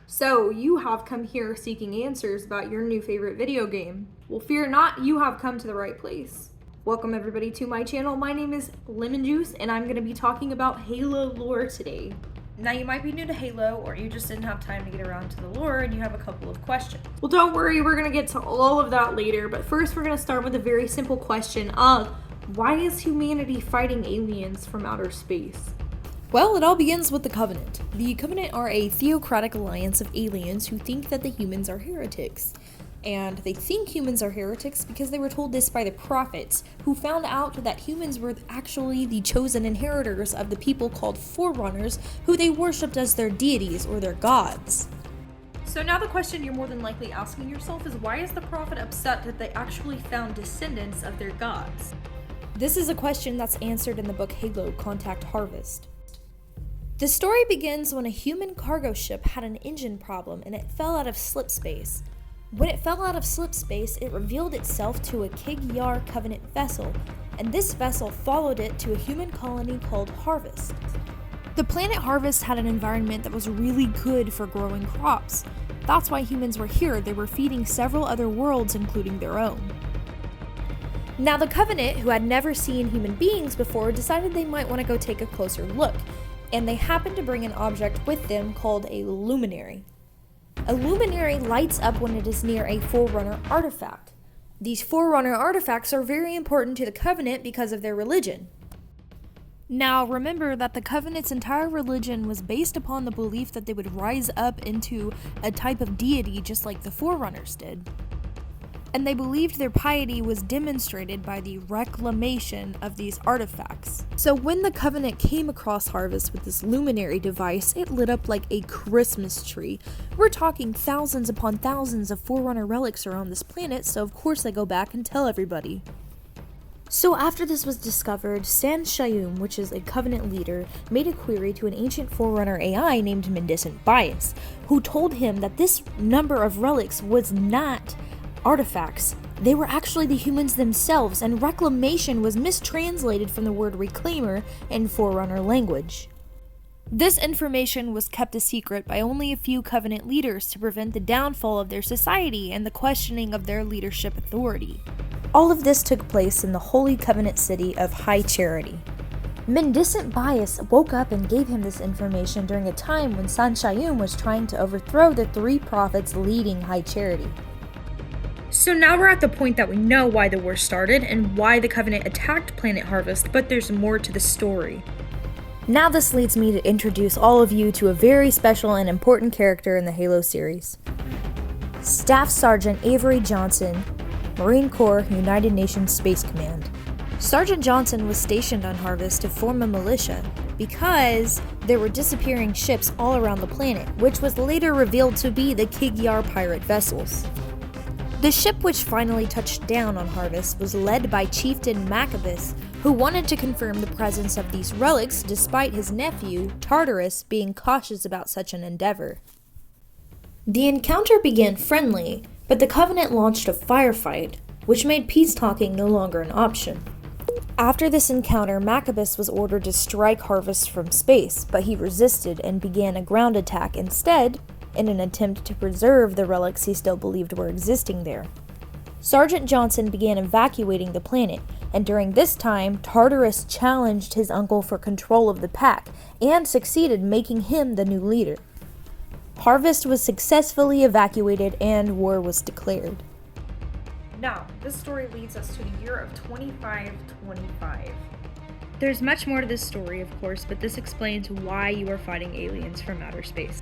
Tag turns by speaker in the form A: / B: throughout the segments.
A: So, you have come here seeking answers about your new favorite video game. Well, fear not, you have come to the right place. Welcome everybody to my channel. My name is Lemon Juice, and I'm going to be talking about Halo lore today. Now, you might be new to Halo, or you just didn't have time to get around to the lore, and you have a couple of questions. Well, don't worry, we're going to get to all of that later, but first we're going to start with a very simple question of, why is humanity fighting aliens from outer space?
B: Well, it all begins with the Covenant. The Covenant are a theocratic alliance of aliens who think that the humans are heretics. And they think humans are heretics because they were told this by the prophets, who found out that humans were actually the chosen inheritors of the people called Forerunners, who they worshipped as their deities or their gods.
A: So now the question you're more than likely asking yourself is, why is the prophet upset that they actually found descendants of their gods?
B: This is a question that's answered in the book Halo: Contact Harvest. The story begins when a human cargo ship had an engine problem and it fell out of slip space. When it fell out of slip space, it revealed itself to a Kig-Yar Covenant vessel, and this vessel followed it to a human colony called Harvest. The planet Harvest had an environment that was really good for growing crops. That's why humans were here. They were feeding several other worlds, including their own. Now the Covenant, who had never seen human beings before, decided they might want to go take a closer look, and they happened to bring an object with them called a luminary. A luminary lights up when it is near a Forerunner artifact. These Forerunner artifacts are very important to the Covenant because of their religion. Now remember that the Covenant's entire religion was based upon the belief that they would rise up into a type of deity just like the Forerunners did. And they believed their piety was demonstrated by the reclamation of these artifacts. So when the Covenant came across Harvest with this luminary device, it lit up like a Christmas tree. We're talking thousands upon thousands of Forerunner relics around this planet, so of course they go back and tell everybody. So after this was discovered, San Shayum, which is a Covenant leader, made a query to an ancient Forerunner AI named Mendicant Bias, who told him that this number of relics was not artifacts. They were actually the humans themselves, and reclamation was mistranslated from the word reclaimer in Forerunner language. This information was kept a secret by only a few Covenant leaders to prevent the downfall of their society and the questioning of their leadership authority. All of this took place in the Holy Covenant city of High Charity. Mendicant Bias woke up and gave him this information during a time when San Shayum was trying to overthrow the three prophets leading High Charity.
A: So now we're at the point that we know why the war started and why the Covenant attacked Planet Harvest, but there's more to the story.
B: Now this leads me to introduce all of you to a very special and important character in the Halo series. Staff Sergeant Avery Johnson, Marine Corps, United Nations Space Command. Sergeant Johnson was stationed on Harvest to form a militia because there were disappearing ships all around the planet, which was later revealed to be the Kig-Yar pirate vessels. The ship which finally touched down on Harvest was led by Chieftain Maccabeus, who wanted to confirm the presence of these relics despite his nephew, Tartarus, being cautious about such an endeavor. The encounter began friendly, but the Covenant launched a firefight, which made peace talking no longer an option. After this encounter, Maccabeus was ordered to strike Harvest from space, but he resisted and began a ground attack instead, in an attempt to preserve the relics he still believed were existing there. Sergeant Johnson began evacuating the planet, and during this time, Tartarus challenged his uncle for control of the pack, and succeeded, making him the new leader. Harvest was successfully evacuated, and war was declared.
A: Now, this story leads us to the year of 2525. There's much more to this story, of course, but this explains why you are fighting aliens from outer space.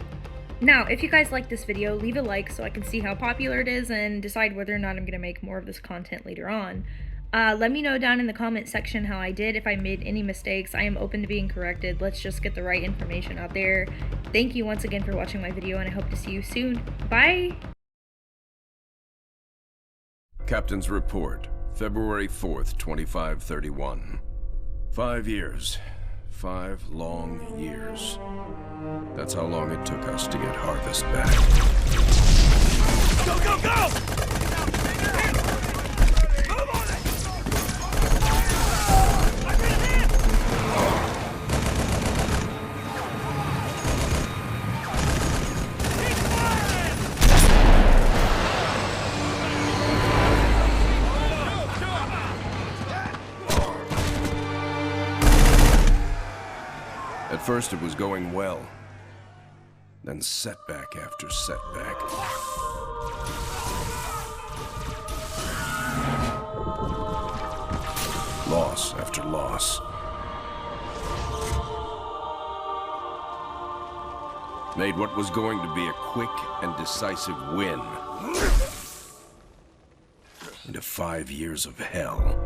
A: Now, if you guys like this video, leave a like so I can see how popular it is and decide whether or not I'm going to make more of this content later on. Let me know down in the comment section how I did, if I made any mistakes. I am open to being corrected. Let's just get the right information out there. Thank you once again for watching my video, and I hope to see you soon. Bye!
C: Captain's Report, February 4th, 2531. 5 years. 5 long years. That's how long it took us to get Harvest back. Go, go, go! Move on it! Keep first it was going well. Then setback after setback. Loss after loss. Made what was going to be a quick and decisive win into 5 years of hell.